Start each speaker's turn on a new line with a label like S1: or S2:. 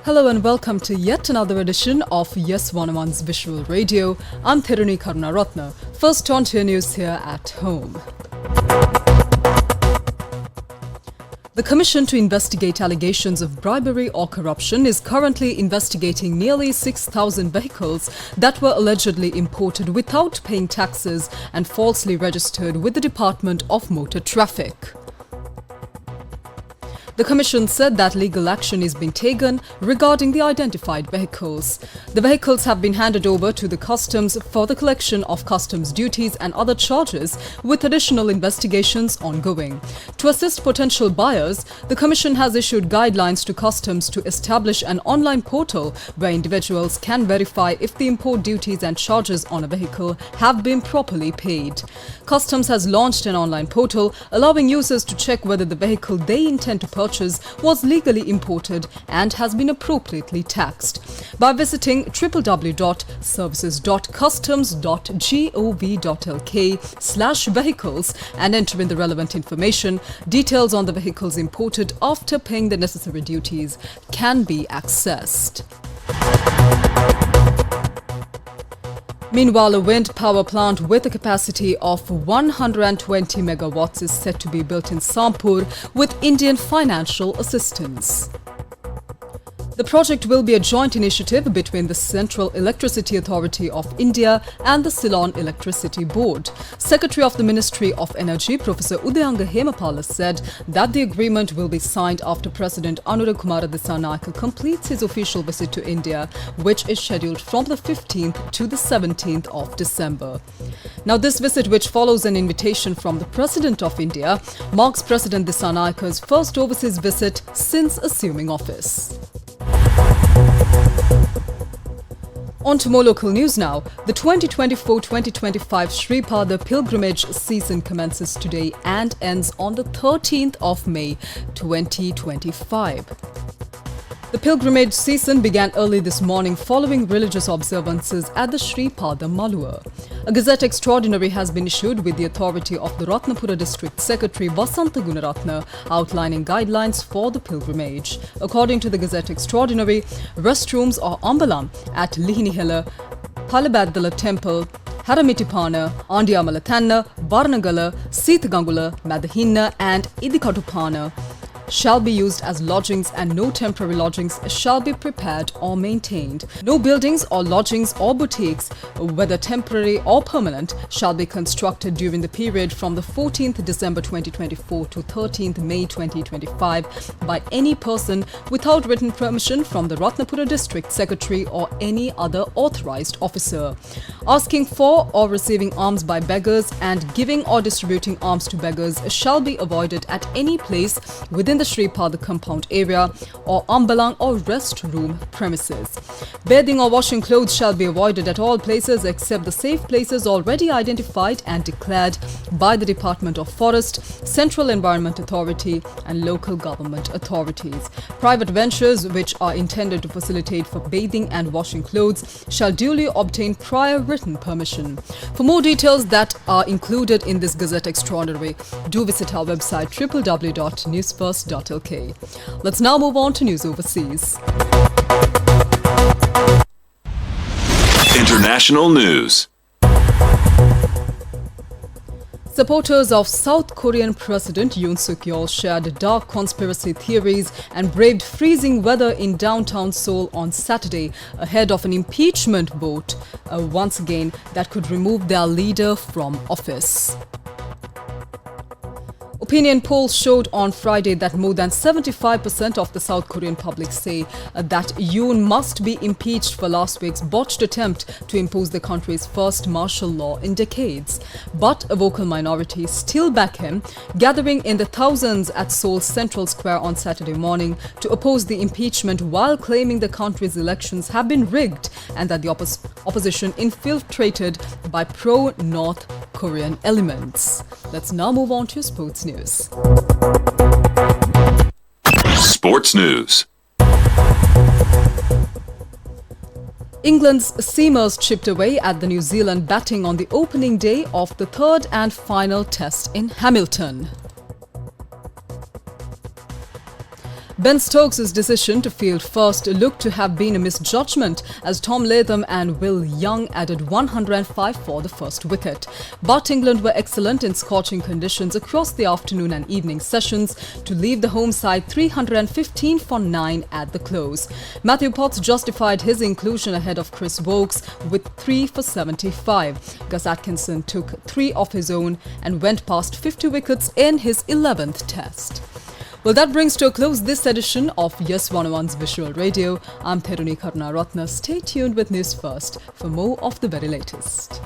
S1: Hello and welcome to yet another edition of Yes 101's Visual Radio. I'm Thiruni Karunaratna. First on to your news here at home. The Commission to investigate allegations of bribery or corruption is currently investigating nearly 6,000 vehicles that were allegedly imported without paying taxes and falsely registered with the Department of Motor Traffic. The Commission said that legal action is being taken regarding the identified vehicles. The vehicles have been handed over to the Customs for the collection of customs duties and other charges, with additional investigations ongoing. To assist potential buyers, the Commission has issued guidelines to Customs to establish an online portal where individuals can verify if the import duties and charges on a vehicle have been properly paid. Customs has launched an online portal allowing users to check whether the vehicle they intend to purchase was legally imported and has been appropriately taxed. By visiting www.services.customs.gov.lk/vehicles and entering the relevant information, details on the vehicles imported after paying the necessary duties can be accessed. Meanwhile, a wind power plant with a capacity of 120 megawatts is set to be built in Sampur with Indian financial assistance. The project will be a joint initiative between the Central Electricity Authority of India and the Ceylon Electricity Board. Secretary of the Ministry of Energy, Professor Udayanga Hemapala, said that the agreement will be signed after President Anurag Kumar Dissanayake completes his official visit to India, which is scheduled from the 15th to the 17th of December. Now, this visit, which follows an invitation from the President of India, marks President Disanayake's first overseas visit since assuming office. On to more local news now. The 2024-2025 Shripada pilgrimage season commences today and ends on the 13th of May 2025. The pilgrimage season began early this morning following religious observances at the Shripada Malua. A Gazette Extraordinary has been issued with the authority of the Ratnapura District Secretary Vasanta Gunaratna outlining guidelines for the pilgrimage. According to the Gazette Extraordinary, restrooms or ambalam at Lihinihela, Palabaddala Temple, Haramitipana, Andiamalathanna, Varnagala, Sithagangula, Madahinna and Idikatupana shall be used as lodgings and no temporary lodgings shall be prepared or maintained. No buildings or lodgings or boutiques, whether temporary or permanent, shall be constructed during the period from the 14th December 2024 to 13th May 2025 by any person without written permission from the Ratnapura District Secretary or any other authorized officer. Asking for or receiving alms by beggars and giving or distributing alms to beggars shall be avoided at any place within the Shripada compound area or ambalang or restroom premises. Bathing or washing clothes shall be avoided at all places except the safe places already identified and declared by the Department of Forest, Central Environment Authority and local government authorities. Private ventures which are intended to facilitate for bathing and washing clothes shall duly obtain prior written permission. For more details that are included in this Gazette Extraordinary, do visit our website www.Newsfirst.lk. Let's now move on to news overseas.
S2: International news.
S1: Supporters of South Korean President Yoon Suk-yeol shared dark conspiracy theories and braved freezing weather in downtown Seoul on Saturday ahead of an impeachment vote, once again, that could remove their leader from office. Opinion polls showed on Friday that more than 75% of the South Korean public say that Yoon must be impeached for last week's botched attempt to impose the country's first martial law in decades. But a vocal minority still back him, gathering in the thousands at Seoul's Central Square on Saturday morning to oppose the impeachment while claiming the country's elections have been rigged and that the opposition infiltrated by pro-North Korean elements. Let's now move on to sports news.
S2: Sports news.
S1: England's seamers chipped away at the New Zealand batting on the opening day of the third and final test in Hamilton. Ben Stokes' decision to field first looked to have been a misjudgment as Tom Latham and Will Young added 105 for the first wicket. But England were excellent in scorching conditions across the afternoon and evening sessions to leave the home side 315 for 9 at the close. Matthew Potts justified his inclusion ahead of Chris Woakes with 3 for 75. Gus Atkinson took 3 of his own and went past 50 wickets in his 11th test. Well, that brings to a close this edition of Yes 101's Visual Radio. I'm Theruni Karunaratne. Stay tuned with News First for more of the very latest.